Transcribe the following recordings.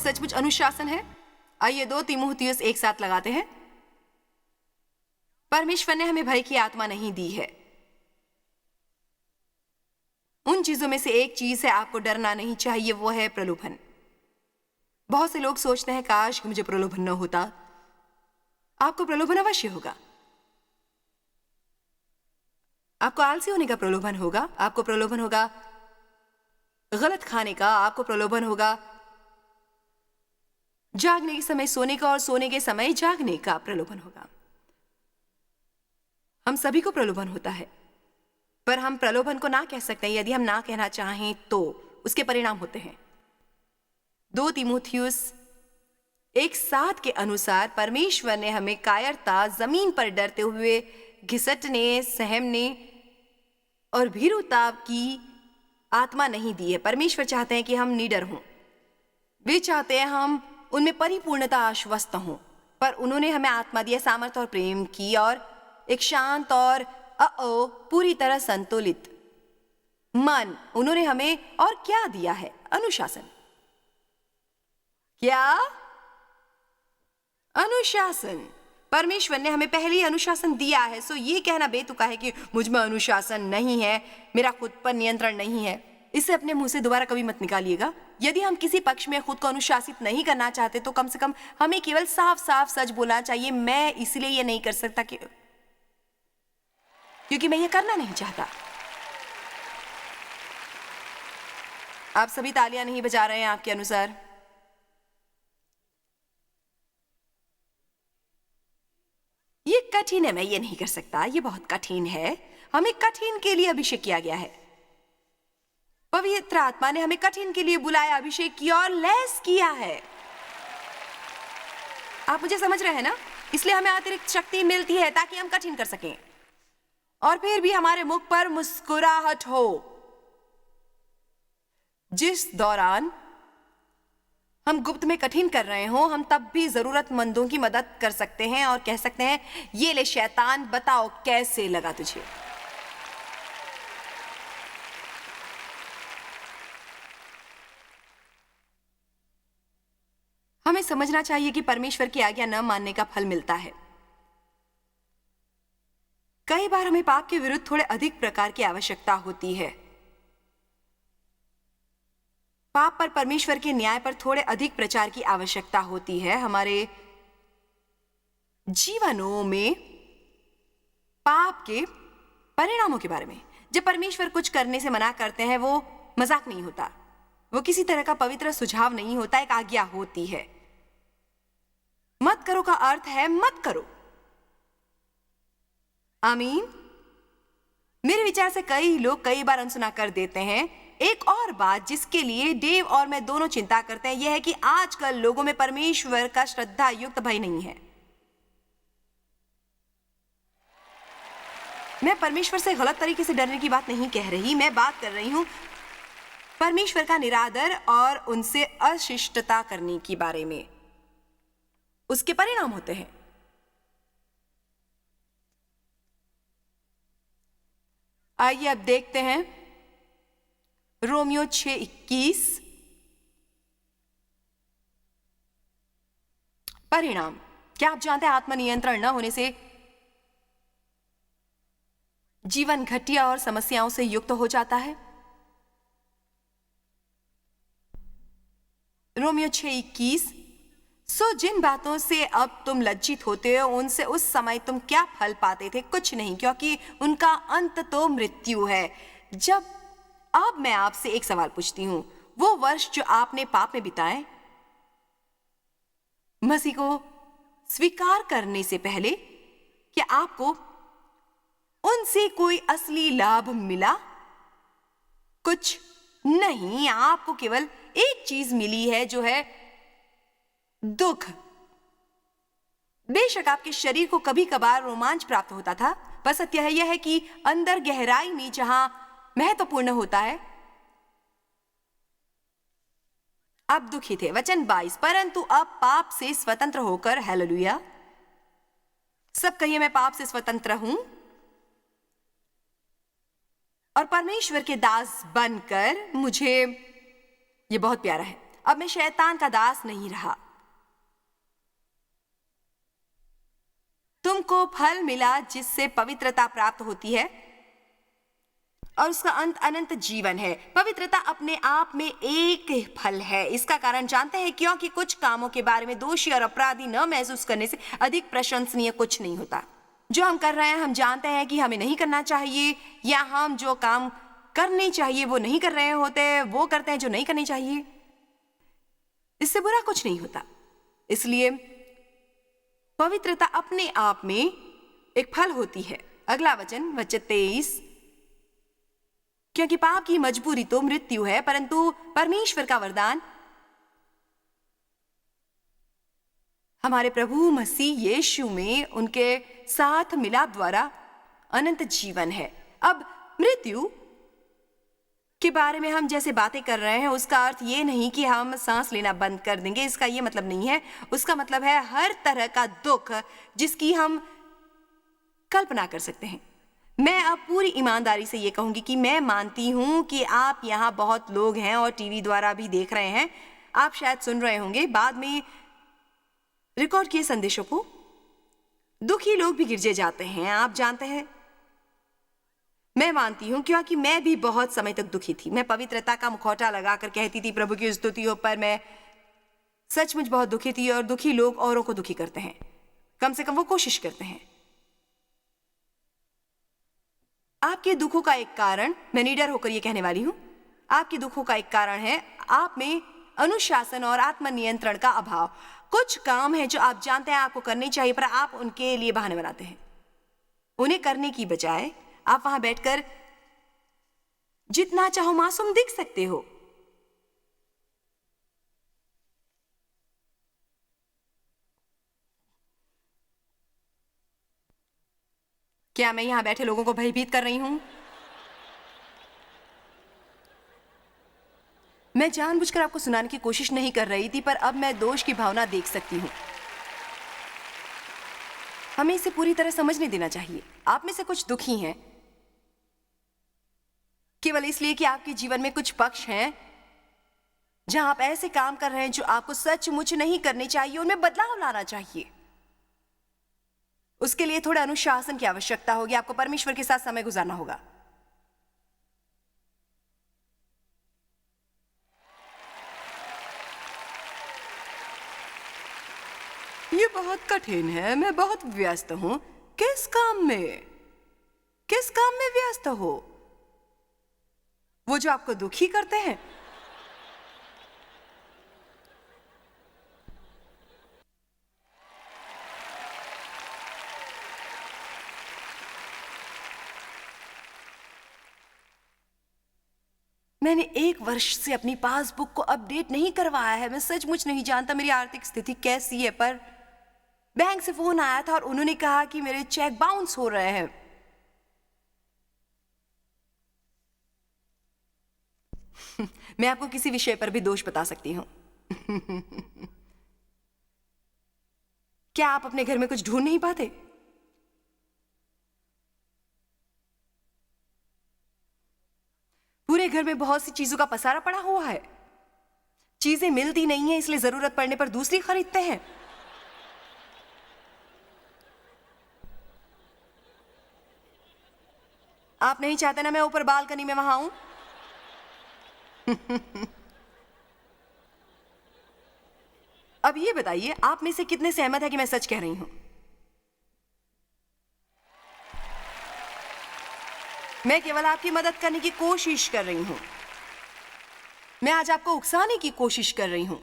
सचमुच अनुशासन है? आइए 2 तीमुथियुस एक साथ लगाते हैं। परमेश्वर ने हमें भय की आत्मा नहीं दी है। उन चीजों में से एक चीज है, आपको डरना नहीं चाहिए, वो है प्रलोभन। बहुत से लोग सोचते हैं काश कि मुझे प्रलोभन न होता। आपको प्रलोभन अवश्य होगा। आपको आलसी होने का प्रलोभन होगा, आपको प्रलोभन होगा गलत खाने का, आपको प्रलोभन होगा जागने के समय सोने का और सोने के समय जागने का प्रलोभन होगा। हम सभी को प्रलोभन होता है, पर हम प्रलोभन को ना कह सकते हैं। यदि हम ना कहना चाहें तो उसके परिणाम होते हैं। 2 तीमुथियुस 1:7 के अनुसार परमेश्वर ने हमें कायरता, जमीन पर डरते हुए घिसटने, सहमने और भीरुता की आत्मा नहीं दी है। परमेश्वर चाहते हैं कि हम निडर हों। वे चाहते हैं हम उनमें परिपूर्णता आश्वस्त हों, पर उन्होंने हमें आत्मा दिया सामर्थ्य और प्रेम की और एक शांत और पूरी तरह संतुलित मन। उन्होंने हमें और क्या दिया है? अनुशासन। क्या? अनुशासन। परमेश्वर ने हमें पहले ही अनुशासन दिया है। सो ये कहना बेतुका है कि मुझ में अनुशासन नहीं है, मेरा खुद पर नियंत्रण नहीं है। इसे अपने मुंह से दोबारा कभी मत निकालिएगा। यदि हम किसी पक्ष में खुद को अनुशासित नहीं करना चाहते तो कम से कम हमें केवल साफ साफ सच बोलना चाहिए। मैं इसलिए ये नहीं कर सकता क्योंकि मैं ये करना नहीं चाहता। आप सभी तालियां नहीं बजा रहे हैं आपके अनुसार। ये कठिन है, मैं ये नहीं कर सकता, ये बहुत कठिन है। हमें कठिन के लिए अभिषेक किया गया है। पवित्र आत्मा ने हमें कठिन के लिए बुलाया, अभिषेक किया और लैस किया है। आप मुझे समझ रहे हैं ना? इसलिए हमें अतिरिक्त शक्ति मिलती है ताकि हम कठिन कर सकें और फिर भी हमारे मुख पर मुस्कुराहट हो। जिस दौरान हम गुप्त में कठिन कर रहे हो, हम तब भी जरूरतमंदों की मदद कर सकते हैं और कह सकते हैं, ये ले शैतान, बताओ कैसे लगा तुझे। हमें समझना चाहिए कि परमेश्वर की आज्ञा न मानने का फल मिलता है। कई बार हमें पाप के विरुद्ध थोड़े अधिक प्रकार की आवश्यकता होती है। पाप पर परमेश्वर के न्याय पर थोड़े अधिक प्रचार की आवश्यकता होती है। हमारे जीवनों में पाप के परिणामों के बारे में जब परमेश्वर कुछ करने से मना करते हैं, वो मजाक नहीं होता, वो किसी तरह का पवित्र सुझाव नहीं होता, एक आज्ञा होती है। मत करो का अर्थ है मत करो। आमीन। मेरे विचार से कई लोग कई बार अनसुना कर देते हैं। एक और बात जिसके लिए डेव और मैं दोनों चिंता करते हैं, यह है कि आजकल लोगों में परमेश्वर का श्रद्धा युक्त भय नहीं है। मैं परमेश्वर से गलत तरीके से डरने की बात नहीं कह रही, मैं बात कर रही हूं परमेश्वर का निरादर और उनसे अशिष्टता करने की बारे में। उसके परिणाम होते हैं। आइए अब देखते हैं रोमियो 6:21। परिणाम। क्या आप जानते हैं आत्मनियंत्रण न होने से जीवन घटिया और समस्याओं से युक्त हो जाता है। रोमियो 6:21। सो जिन बातों से अब तुम लज्जित होते हो, उनसे उस समय तुम क्या फल पाते थे? कुछ नहीं, क्योंकि उनका अंत तो मृत्यु है। अब मैं आपसे एक सवाल पूछती हूं, वो वर्ष जो आपने पाप में बिताए, मसीह को स्वीकार करने से पहले, क्या आपको उनसे कोई असली लाभ मिला? कुछ नहीं। आपको केवल एक चीज मिली है, जो है दुख। बेशक आपके शरीर को कभी कभार रोमांच प्राप्त होता था, पर सत्य है यह है कि अंदर गहराई में जहां महत्वपूर्ण होता है, आप दुखी थे। वचन 22। परंतु अब पाप से स्वतंत्र होकर, हालेलुया, सब कहिए मैं पाप से स्वतंत्र हूं, और परमेश्वर के दास बनकर मुझे, यह बहुत प्यारा है, अब मैं शैतान का दास नहीं रहा। तुमको फल मिला जिससे पवित्रता प्राप्त होती है और उसका अंत अनंत जीवन है। पवित्रता अपने आप में एक फल है। इसका कारण जानते हैं, क्योंकि कुछ कामों के बारे में दोषी और अपराधी न महसूस करने से अधिक प्रशंसनीय कुछ नहीं होता। जो हम कर रहे हैं, हम जानते हैं कि हमें नहीं करना चाहिए, या हम जो काम करने चाहिए वो नहीं कर रहे होते, वो करते हैं जो नहीं करनी चाहिए। इससे बुरा कुछ नहीं होता। इसलिए पवित्रता अपने आप में एक फल होती है। अगला वचन 23, क्योंकि पाप की मजबूरी तो मृत्यु है, परंतु परमेश्वर का वरदान हमारे प्रभु मसीह यीशु में उनके साथ मिलाप द्वारा अनंत जीवन है। अब मृत्यु के बारे में हम जैसे बातें कर रहे हैं, उसका अर्थ ये नहीं कि हम सांस लेना बंद कर देंगे, इसका ये मतलब नहीं है। उसका मतलब है हर तरह का दुख जिसकी हम कल्पना कर सकते हैं। मैं अब पूरी ईमानदारी से ये कहूंगी कि मैं मानती हूं कि आप यहाँ बहुत लोग हैं और टीवी द्वारा भी देख रहे हैं, आप शायद सुन रहे होंगे बाद में रिकॉर्ड किए संदेशों को। दुखी लोग भी गिरजे जाते हैं, आप जानते हैं। मैं मानती हूं, क्योंकि मैं भी बहुत समय तक दुखी थी। मैं पवित्रता का मुखौटा लगाकर कहती थी प्रभु की स्तुति हो, पर मैं सचमुच बहुत दुखी थी। और दुखी लोग औरों को दुखी करते हैं, कम से कम वो कोशिश करते हैं। आपके दुखों का एक कारण, मैं निडर होकर यह कहने वाली हूं, आपके दुखों का एक कारण है आप में अनुशासन और आत्मनियंत्रण का अभाव। कुछ काम है जो आप जानते हैं आपको करने चाहिए, पर आप उनके लिए बहाने बनाते हैं। उन्हें करने की बजाय आप वहां बैठकर जितना चाहो मासूम दिख सकते हो। क्या मैं यहां बैठे लोगों को भयभीत कर रही हूं? मैं जानबूझकर आपको सुनाने की कोशिश नहीं कर रही थी, पर अब मैं दोष की भावना देख सकती हूं। हमें इसे पूरी तरह समझने देना चाहिए। आप में से कुछ दुखी हैं केवल इसलिए कि आपके जीवन में कुछ पक्ष हैं जहां आप ऐसे काम कर रहे हैं जो आपको सचमुच नहीं करने चाहिए। उनमें बदलाव लाना चाहिए। उसके लिए थोड़ा अनुशासन की आवश्यकता होगी। आपको परमेश्वर के साथ समय गुजारना होगा। ये बहुत कठिन है। मैं बहुत व्यस्त हूं। किस काम में व्यस्त हो? वो जो आपको दुखी करते हैं। मैंने 1 वर्ष से अपनी पासबुक को अपडेट नहीं करवाया है। मैं सचमुच नहीं जानता मेरी आर्थिक स्थिति कैसी है, पर बैंक से फोन आया था और उन्होंने कहा कि मेरे चेक बाउंस हो रहे हैं। मैं आपको किसी विषय पर भी दोष बता सकती हूं। क्या आप अपने घर में कुछ ढूंढ नहीं पाते? पूरे घर में बहुत सी चीजों का पसारा पड़ा हुआ है। चीजें मिलती नहीं है, इसलिए जरूरत पड़ने पर दूसरी खरीदते हैं। आप नहीं चाहते ना मैं ऊपर बालकनी में वहां आऊं? अब ये बताइए, आप में से कितने सहमत है कि मैं सच कह रही हूं? मैं केवल आपकी मदद करने की कोशिश कर रही हूं। मैं आज आपको उकसाने की कोशिश कर रही हूं।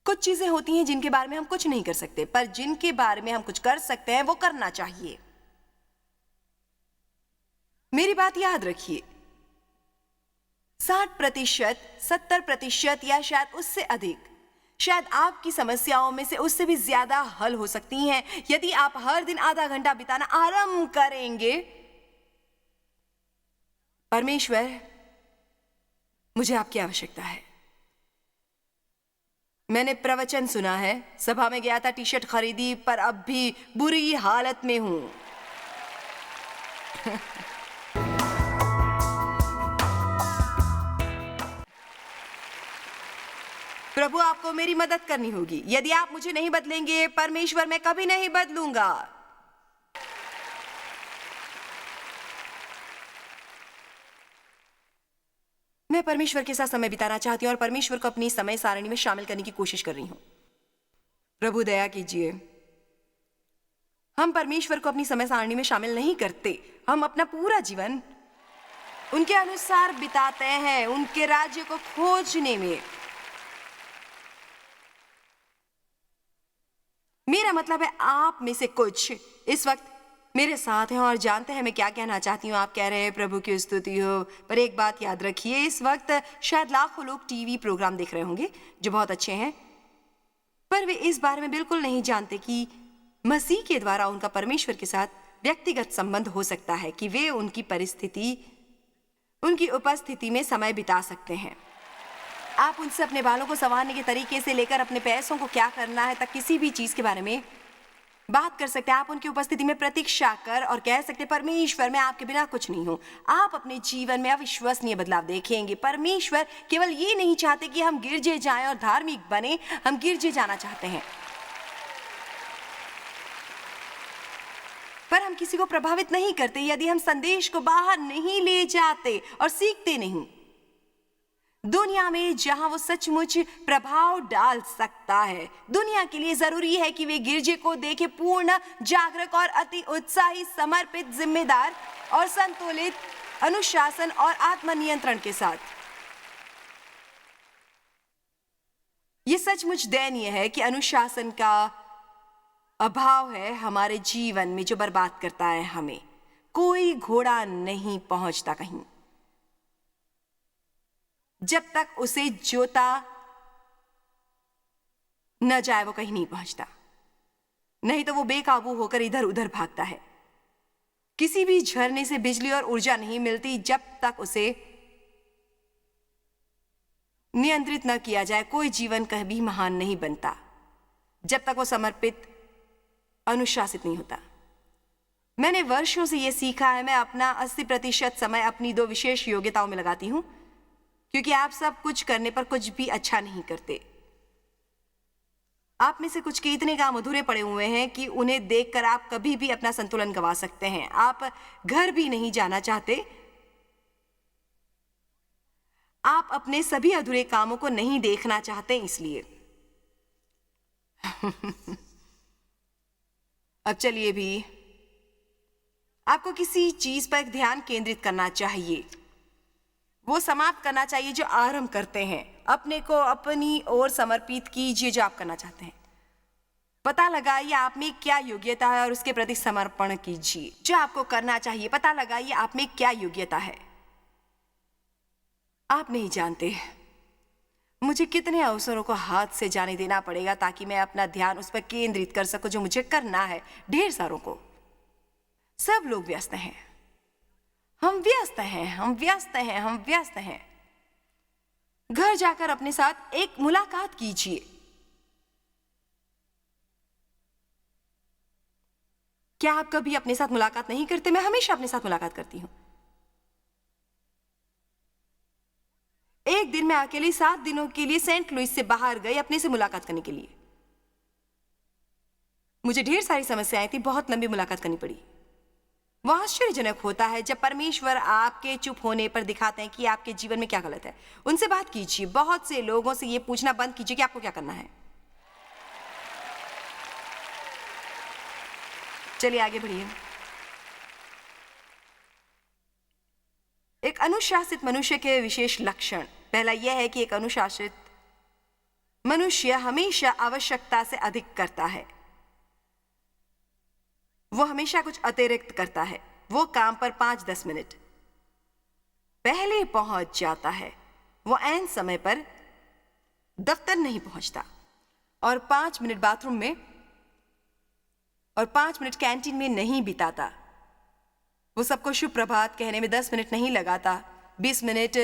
कुछ चीजें होती हैं जिनके बारे में हम कुछ नहीं कर सकते, पर जिनके बारे में हम कुछ कर सकते हैं वो करना चाहिए। मेरी बात याद रखिए, 60%, 70% या शायद उससे अधिक, शायद आपकी समस्याओं में से उससे भी ज्यादा हल हो सकती हैं यदि आप हर दिन आधा घंटा बिताना आरंभ करेंगे। परमेश्वर, मुझे आपकी आवश्यकता है। मैंने प्रवचन सुना है, सभा में गया था, टी शर्ट खरीदी, पर अब भी बुरी हालत में हूं। प्रभु, आपको मेरी मदद करनी होगी। यदि आप मुझे नहीं बदलेंगे, परमेश्वर, मैं कभी नहीं बदलूंगा। मैं परमेश्वर के साथ समय बिताना चाहती हूँ और परमेश्वर को अपनी समय सारणी में शामिल करने की कोशिश कर रही हूँ। प्रभु, दया कीजिए। हम परमेश्वर को अपनी समय सारणी में शामिल नहीं करते। हम अपना पूरा जीवन उनके अनुसार बिताते हैं, उनके राज्य को खोजने में। मेरा मतलब है, आप में से कुछ इस वक्त मेरे साथ हैं और जानते हैं मैं क्या कहना चाहती हूँ। आप कह रहे हैं प्रभु की स्तुति हो, पर एक बात याद रखिए, इस वक्त शायद लाखों लोग टीवी प्रोग्राम देख रहे होंगे जो बहुत अच्छे हैं, पर वे इस बारे में बिल्कुल नहीं जानते कि मसीह के द्वारा उनका परमेश्वर के साथ व्यक्तिगत संबंध हो सकता है, कि वे उनकी परिस्थिति, उनकी उपस्थिति में समय बिता सकते हैं। आप उनसे अपने बालों को संवारने के तरीके से लेकर अपने पैसों को क्या करना है तक किसी भी चीज के बारे में बात कर सकते हैं। आप उनकी उपस्थिति में प्रतीक्षा कर और कह सकते, परमेश्वर, मैं आपके बिना कुछ नहीं हूं। आप अपने जीवन में अविश्वसनीय बदलाव देखेंगे। परमेश्वर केवल ये नहीं चाहते कि हम गिरजे जाएं और धार्मिक बने, हम गिरजे जाना चाहते हैं, पर हम किसी को प्रभावित नहीं करते यदि हम संदेश को बाहर नहीं ले जाते और सीखते नहीं। दुनिया में जहां वो सचमुच प्रभाव डाल सकता है, दुनिया के लिए जरूरी है कि वे गिरजे को देखे पूर्ण जागरूक और अति उत्साही, समर्पित, जिम्मेदार और संतुलित अनुशासन और आत्मनियंत्रण के साथ। ये सचमुच दयनीय है कि अनुशासन का अभाव है हमारे जीवन में, जो बर्बाद करता है हमें। कोई घोड़ा नहीं पहुंचता कहीं जब तक उसे जोता न जाए, वो कहीं नहीं पहुंचता। नहीं तो वो बेकाबू होकर इधर उधर भागता है। किसी भी झरने से बिजली और ऊर्जा नहीं मिलती जब तक उसे नियंत्रित न किया जाए। कोई जीवन कभी महान नहीं बनता जब तक वो समर्पित, अनुशासित नहीं होता। मैंने वर्षों से यह सीखा है। मैं अपना 80% समय अपनी 2 विशेष योग्यताओं में लगाती हूं, क्योंकि आप सब कुछ करने पर कुछ भी अच्छा नहीं करते। आप में से कुछ के इतने काम अधूरे पड़े हुए हैं कि उन्हें देखकर आप कभी भी अपना संतुलन गंवा सकते हैं। आप घर भी नहीं जाना चाहते। आप अपने सभी अधूरे कामों को नहीं देखना चाहते, इसलिए अब चलिए भी आपको किसी चीज पर ध्यान केंद्रित करना चाहिए, वो समाप्त करना चाहिए जो आरंभ करते हैं। अपने को अपनी ओर समर्पित कीजिए जो आप करना चाहते हैं। पता लगाइए आप में क्या योग्यता है और उसके प्रति समर्पण कीजिए। जो आपको करना चाहिए, पता लगाइए आप में क्या योग्यता है। आप नहीं जानते मुझे कितने अवसरों को हाथ से जाने देना पड़ेगा ताकि मैं अपना ध्यान उस पर केंद्रित कर सकूं जो मुझे करना है। ढेर सारों को। सब लोग व्यस्त हैं, हम व्यस्त हैं, हम व्यस्त हैं, हम व्यस्त हैं। घर जाकर अपने साथ एक मुलाकात कीजिए। क्या आप कभी अपने साथ मुलाकात नहीं करते? मैं हमेशा अपने साथ मुलाकात करती हूं। एक दिन मैं अकेली 7 दिनों के लिए सेंट लुइस से बाहर गई अपने से मुलाकात करने के लिए। मुझे ढेर सारी समस्याएं थी, बहुत लंबी मुलाकात करनी पड़ी। वह आश्चर्यजनक होता है जब परमेश्वर आपके चुप होने पर दिखाते हैं कि आपके जीवन में क्या गलत है। उनसे बात कीजिए। बहुत से लोगों से यह पूछना बंद कीजिए कि आपको क्या करना है। चलिए आगे बढ़िए। एक अनुशासित मनुष्य के विशेष लक्षण। पहला यह है कि एक अनुशासित मनुष्य हमेशा आवश्यकता से अधिक करता है। वो हमेशा कुछ अतिरिक्त करता है। वो काम पर 5-10 मिनट पहले पहुंच जाता है। वो ऐन समय पर दफ्तर नहीं पहुंचता और 5 मिनट बाथरूम में और 5 मिनट कैंटीन में नहीं बिताता। वो सबको शुभ प्रभात कहने में 10 मिनट नहीं लगाता। 20 मिनट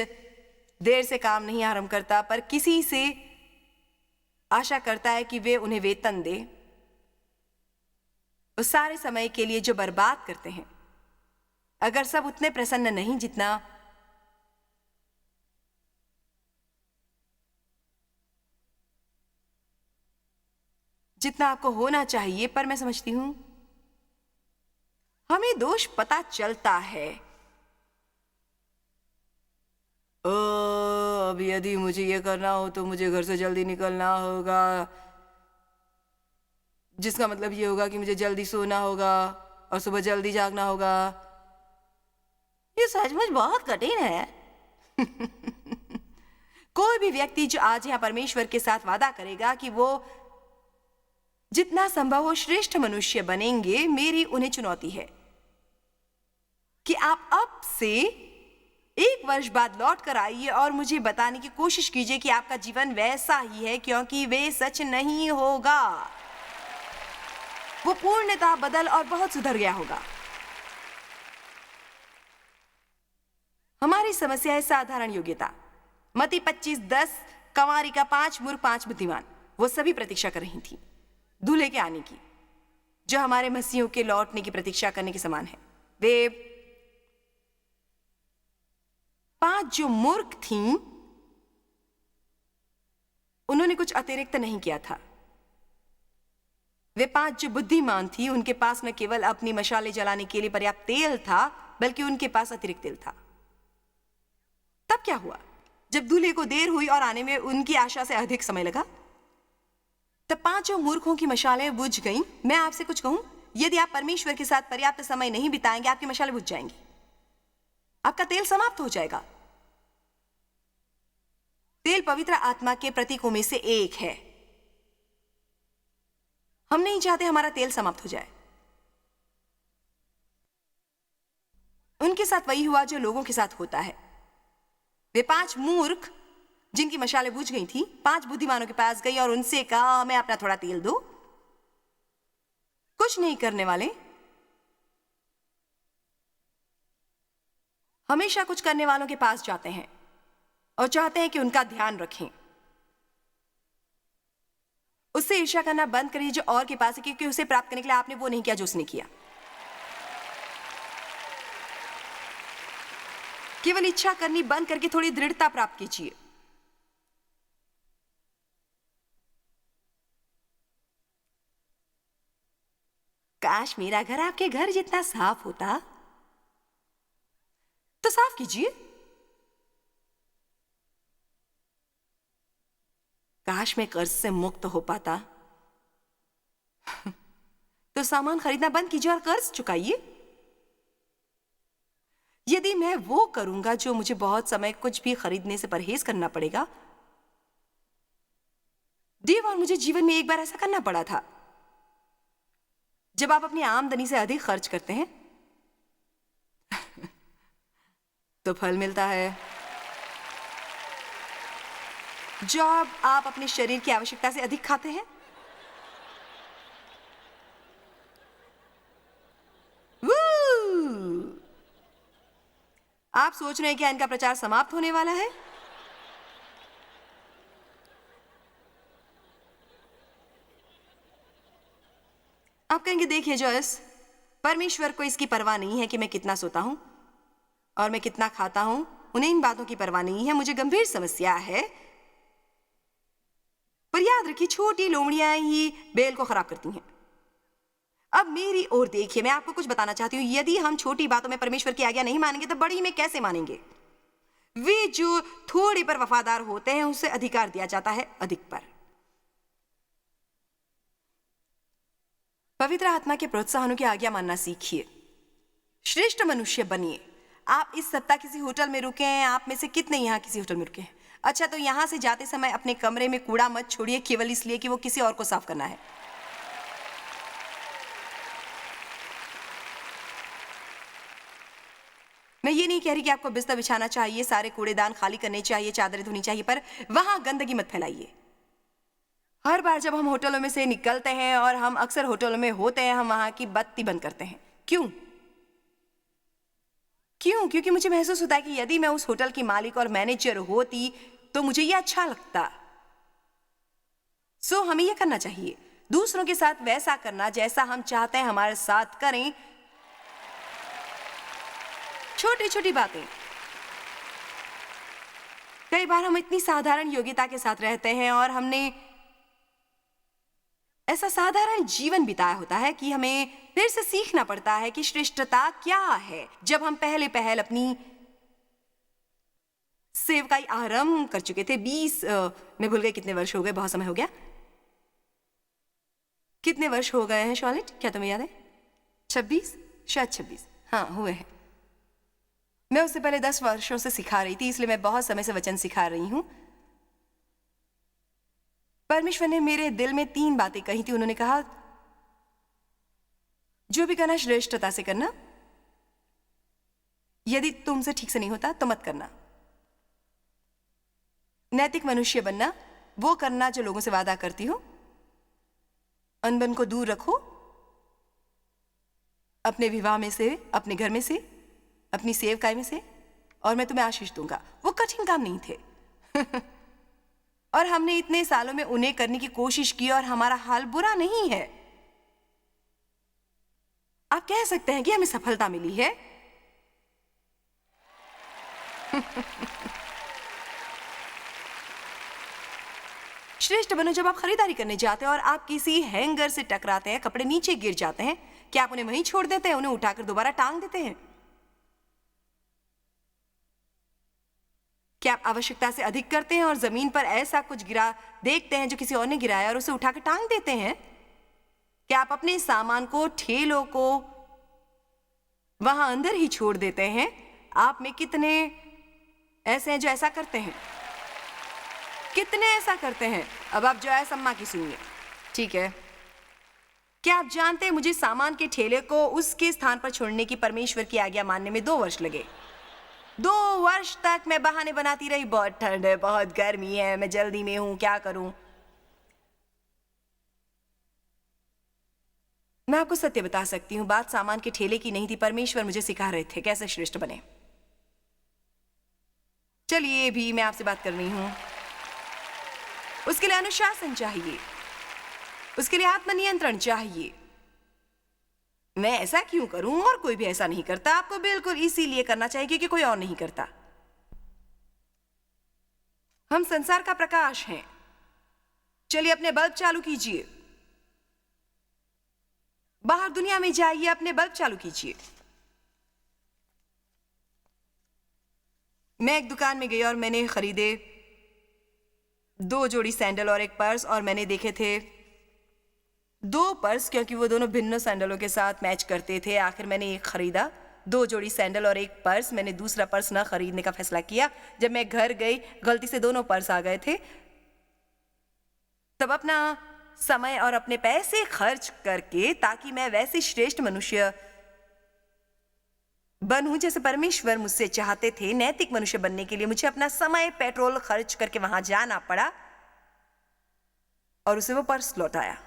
देर से काम नहीं आरंभ करता, पर किसी से आशा करता है कि वे उन्हें वेतन दे उस सारे समय के लिए जो बर्बाद करते हैं। अगर सब उतने प्रसन्न नहीं जितना जितना आपको होना चाहिए, पर मैं समझती हूं हमें दोष पता चलता है। अब यदि मुझे ये करना हो तो मुझे घर से जल्दी निकलना होगा, जिसका मतलब ये होगा कि मुझे जल्दी सोना होगा और सुबह जल्दी जागना होगा। ये सचमुच बहुत कठिन है। कोई भी व्यक्ति जो आज यहाँ परमेश्वर के साथ वादा करेगा कि वो जितना संभव हो श्रेष्ठ मनुष्य बनेंगे, मेरी उन्हें चुनौती है कि आप अब से 1 वर्ष बाद लौट कर आइए और मुझे बताने की कोशिश कीजिए कि आपका जीवन वैसा ही है, क्योंकि वे सच नहीं होगा। वो पूर्णतः बदल और बहुत सुधर गया होगा। हमारी समस्या है साधारण योग्यता। मत्ती 25:10, कंवारी का 5 मूर्ख 5 बुद्धिमान, वो सभी प्रतीक्षा कर रही थी दूल्हे के आने की, जो हमारे मसीहों के लौटने की प्रतीक्षा करने के समान है। वे 5 जो मूर्ख थीं, उन्होंने कुछ अतिरिक्त नहीं किया था। वे 5 जो बुद्धिमान थी, उनके पास न केवल अपनी मशाले जलाने के लिए पर्याप्त तेल था, बल्कि उनके पास अतिरिक्त तेल था। तब क्या हुआ? जब दूल्हे को देर हुई और आने में उनकी आशा से अधिक समय लगा, तब 5 मूर्खों की मशालें बुझ गईं। मैं आपसे कुछ कहूं, यदि आप परमेश्वर के साथ पर्याप्त समय नहीं बिताएंगे, आपकी मशालें बुझ जाएंगी, आपका तेल समाप्त हो जाएगा। तेल पवित्र आत्मा के प्रतीकों में से एक है। हम नहीं चाहते हमारा तेल समाप्त हो जाए। उनके साथ वही हुआ जो लोगों के साथ होता है। वे 5 मूर्ख जिनकी मशालें बुझ गई थी, 5 बुद्धिमानों के पास गई और उनसे कहा, हमें अपना थोड़ा तेल दो। कुछ नहीं करने वाले हमेशा कुछ करने वालों के पास जाते हैं और चाहते हैं कि उनका ध्यान रखें। उससे ईर्ष्या करना बंद करिए जो और के पास है, क्योंकि उसे प्राप्त करने के लिए आपने वो नहीं किया जो उसने किया। केवल इच्छा करनी बंद करके थोड़ी दृढ़ता प्राप्त कीजिए। काश मेरा घर आपके घर जितना साफ होता, तो साफ कीजिए। काश मैं कर्ज से मुक्त हो पाता, तो सामान खरीदना बंद कीजिए और कर्ज चुकाइए। यदि मैं वो करूंगा जो मुझे बहुत समय कुछ भी खरीदने से परहेज करना पड़ेगा। देव और मुझे जीवन में एक बार ऐसा करना पड़ा था। जब आप अपनी आमदनी से अधिक खर्च करते हैं तो फल मिलता है। जब आप अपने शरीर की आवश्यकता से अधिक खाते हैं, आप सोच रहे हैं क्या इनका प्रचार समाप्त होने वाला है? आप कहेंगे, देखिए जॉयस, परमेश्वर को इसकी परवाह नहीं है कि मैं कितना सोता हूं और मैं कितना खाता हूं। उन्हें इन बातों की परवाह नहीं है। मुझे गंभीर समस्या है। पर याद रखिए, छोटी लोमड़ियां ही बेल को खराब करती हैं। अब मेरी ओर देखिए, मैं आपको कुछ बताना चाहती हूं। यदि हम छोटी बातों में परमेश्वर की आज्ञा नहीं मानेंगे, तो बड़ी में कैसे मानेंगे? वे जो थोड़े पर वफादार होते हैं, उसे अधिकार दिया जाता है अधिक पर। पवित्र आत्मा के प्रोत्साहनों की आज्ञा मानना सीखिए। श्रेष्ठ मनुष्य बनिए। आप इस सप्ताह किसी होटल में रुके हैं। आप में से कितने यहां किसी होटल में रुके हैं? अच्छा, तो यहां से जाते समय अपने कमरे में कूड़ा मत छोड़िए केवल इसलिए कि वो किसी और को साफ करना है। मैं ये नहीं कह रही कि आपको बिस्तर बिछाना चाहिए, सारे कूड़ेदान खाली करने चाहिए, चादरें धोनी चाहिए, पर वहां गंदगी मत फैलाइए। हर बार जब हम होटलों में से निकलते हैं, और हम अक्सर होटलों में होते हैं, हम वहां की बत्ती बंद करते हैं। क्यों? क्योंकि मुझे महसूस होता है कि यदि मैं उस होटल की मालिक और मैनेजर होती तो मुझे यह अच्छा लगता। सो हमें यह करना चाहिए, दूसरों के साथ वैसा करना जैसा हम चाहते हैं हमारे साथ करें। छोटी छोटी बातें। कई बार हम इतनी साधारण योग्यता के साथ रहते हैं और हमने ऐसा साधारण जीवन बिताया होता है कि हमें फिर से सीखना पड़ता है कि श्रेष्ठता क्या है। जब हम पहले पहल अपनी सेवकाई आरंभ कर चुके थे, 20 मैं भूल गई कितने वर्ष हो गए, बहुत समय हो गया। कितने वर्ष हो गए हैं शॉलिट, क्या तुम्हें याद है? 26, शायद 26, हाँ हुए हैं। मैं उससे पहले 10 वर्षों से सिखा रही थी, इसलिए मैं बहुत समय से वचन सिखा रही हूं। परमेश्वर ने मेरे दिल में 3 बातें कही थी। उन्होंने कहा, जो भी करना श्रेष्ठता से करना, यदि तुमसे ठीक से नहीं होता तो मत करना। नैतिक मनुष्य बनना, वो करना जो लोगों से वादा करती हो। अनबन को दूर रखो, अपने विवाह में से, अपने घर में से, अपनी सेवकाई में से, और मैं तुम्हें आशीष दूंगा। वो कठिन काम नहीं थे और हमने इतने सालों में उन्हें करने की कोशिश की और हमारा हाल बुरा नहीं है। आप कह सकते हैं कि हमें सफलता मिली है। श्रेष्ठ बनो जब आप खरीदारी करने जाते हैं और आप किसी हैंगर से टकराते हैं, कपड़े नीचे गिर जाते हैं, क्या आप उन्हें वहीं छोड़ देते हैं? उन्हें उठाकर दोबारा टांग देते हैं? क्या आप आवश्यकता से अधिक करते हैं और जमीन पर ऐसा कुछ गिरा देखते हैं जो किसी और ने गिराया और उसे उठाकर टांग देते हैं? क्या आप अपने सामान को, ठेलों को वहां अंदर ही छोड़ देते हैं? आप में कितने ऐसे हैं जो ऐसा करते हैं? कितने ऐसा करते हैं? अब आप जो है सम्मा की सुनिए, ठीक है? क्या आप जानते हैं, मुझे सामान के ठेले को उसके स्थान पर छोड़ने की परमेश्वर की आज्ञा मानने में 2 वर्ष लगे। 2 वर्ष तक मैं बहाने बनाती रही, बहुत ठंड है, बहुत गर्मी है, मैं जल्दी में हूं, क्या करूं। मैं आपको सत्य बता सकती हूं, बात सामान के ठेले की नहीं थी। परमेश्वर मुझे सिखा रहे थे कैसे श्रेष्ठ बने। चलिए, भी मैं आपसे बात कर रही हूं। उसके लिए अनुशासन चाहिए, उसके लिए आत्मनियंत्रण चाहिए। मैं ऐसा क्यों करूं और कोई भी ऐसा नहीं करता? आपको बिल्कुल इसीलिए करना चाहिए क्योंकि कोई और नहीं करता। हम संसार का प्रकाश हैं। चलिए, अपने बल्ब चालू कीजिए, बाहर दुनिया में जाइए, अपने बल्ब चालू कीजिए। मैं एक दुकान में गई और मैंने खरीदे 2 जोड़ी सैंडल और एक पर्स, और मैंने देखे थे 2 पर्स क्योंकि वो दोनों भिन्न सैंडलों के साथ मैच करते थे। आखिर मैंने एक खरीदा, 2 जोड़ी सैंडल और एक पर्स। मैंने दूसरा पर्स न खरीदने का फैसला किया। जब मैं घर गई, गलती से दोनों पर्स आ गए थे। तब अपना समय और अपने पैसे खर्च करके, ताकि मैं वैसे श्रेष्ठ मनुष्य बनूं जैसे परमेश्वर मुझसे चाहते थे, नैतिक मनुष्य बनने के लिए मुझे अपना समय, पेट्रोल खर्च करके वहां जाना पड़ा और उसे वो पर्स लौटाया।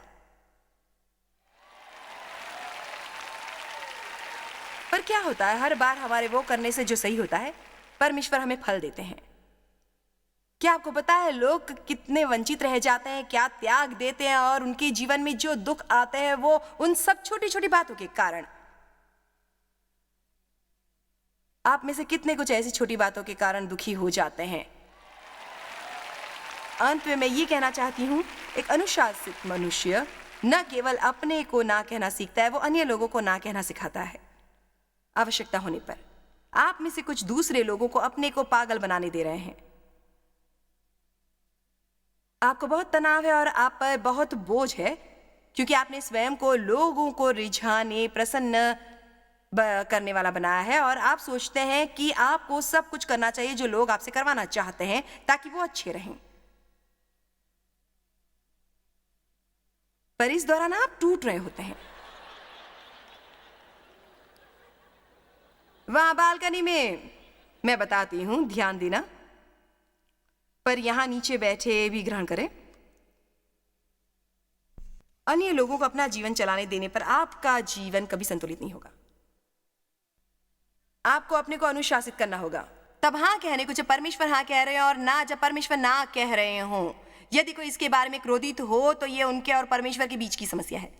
पर क्या होता है, हर बार हमारे वो करने से जो सही होता है, परमेश्वर हमें फल देते हैं। क्या आपको पता है लोग कितने वंचित रह जाते हैं, क्या त्याग देते हैं, और उनके जीवन में जो दुख आते हैं वो उन सब छोटी छोटी बातों के कारण। आप में से कितने कुछ ऐसी छोटी बातों के कारण दुखी हो जाते हैं? अंत में मैं ये कहना चाहती हूं, एक अनुशासित मनुष्य न केवल अपने को ना कहना सीखता है, वो अन्य लोगों को ना कहना सिखाता है। आवश्यकता होने पर आप में से कुछ दूसरे लोगों को अपने को पागल बनाने दे रहे हैं। आपको बहुत तनाव है और आप पर बहुत बोझ है क्योंकि आपने स्वयं को लोगों को रिझाने, प्रसन्न करने वाला बनाया है, और आप सोचते हैं कि आपको सब कुछ करना चाहिए जो लोग आपसे करवाना चाहते हैं ताकि वो अच्छे रहें। पर इस दौरान आप टूट रहे होते हैं। वहां बालकनी में, मैं बताती हूं, ध्यान देना, पर यहां नीचे बैठे भी ग्रहण करें। अन्य लोगों को अपना जीवन चलाने देने पर आपका जीवन कभी संतुलित नहीं होगा। आपको अपने को अनुशासित करना होगा, तब हाँ कहने को जब परमेश्वर हाँ कह रहे हैं और ना जब परमेश्वर ना कह रहे हों। यदि कोई इसके बारे में क्रोधित हो तो यह उनके और परमेश्वर के बीच की समस्या है।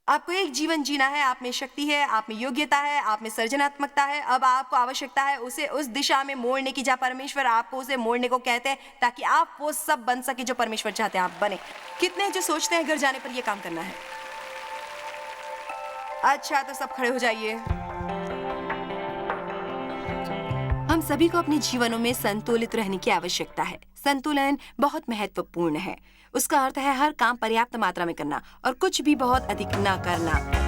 आपको एक जीवन जीना है, आप में शक्ति है, आप में योग्यता है, आप में सृजनात्मकता है। अब आपको आवश्यकता है उसे उस दिशा में मोड़ने की जहाँ परमेश्वर आपको उसे मोड़ने को कहते हैं, ताकि आप वो सब बन सके जो परमेश्वर चाहते हैं आप बने। कितने हैं जो सोचते हैं घर जाने पर ये काम करना है? अच्छा, तो सब खड़े हो जाइए। हम सभी को अपने जीवनों में संतुलित रहने की आवश्यकता है। संतुलन बहुत महत्वपूर्ण है। उसका अर्थ है हर काम पर्याप्त मात्रा में करना और कुछ भी बहुत अधिक न करना।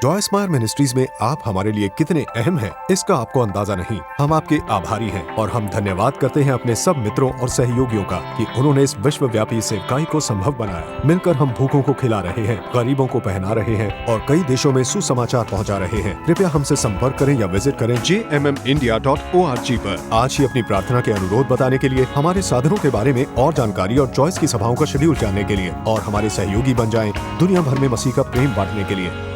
जॉय स्मायर मिनिस्ट्रीज में आप हमारे लिए कितने अहम हैं, इसका आपको अंदाजा नहीं। हम आपके आभारी हैं और हम धन्यवाद करते हैं अपने सब मित्रों और सहयोगियों का कि उन्होंने इस विश्वव्यापी सेवकाई को संभव बनाया। मिलकर हम भूखों को खिला रहे हैं, गरीबों को पहना रहे हैं और कई देशों में सुसमाचार पहुंचा रहे हैं। कृपया हमसे संपर्क करें या विजिट करें jmmindia.org पर। आज ही अपनी प्रार्थना के अनुरोध बताने के लिए, हमारे साधनों के बारे में और जानकारी और जॉयस की सभाओं का शेड्यूल जानने के लिए और हमारे सहयोगी बन जाएं दुनिया भर में मसीह का प्रेम बांटने के लिए।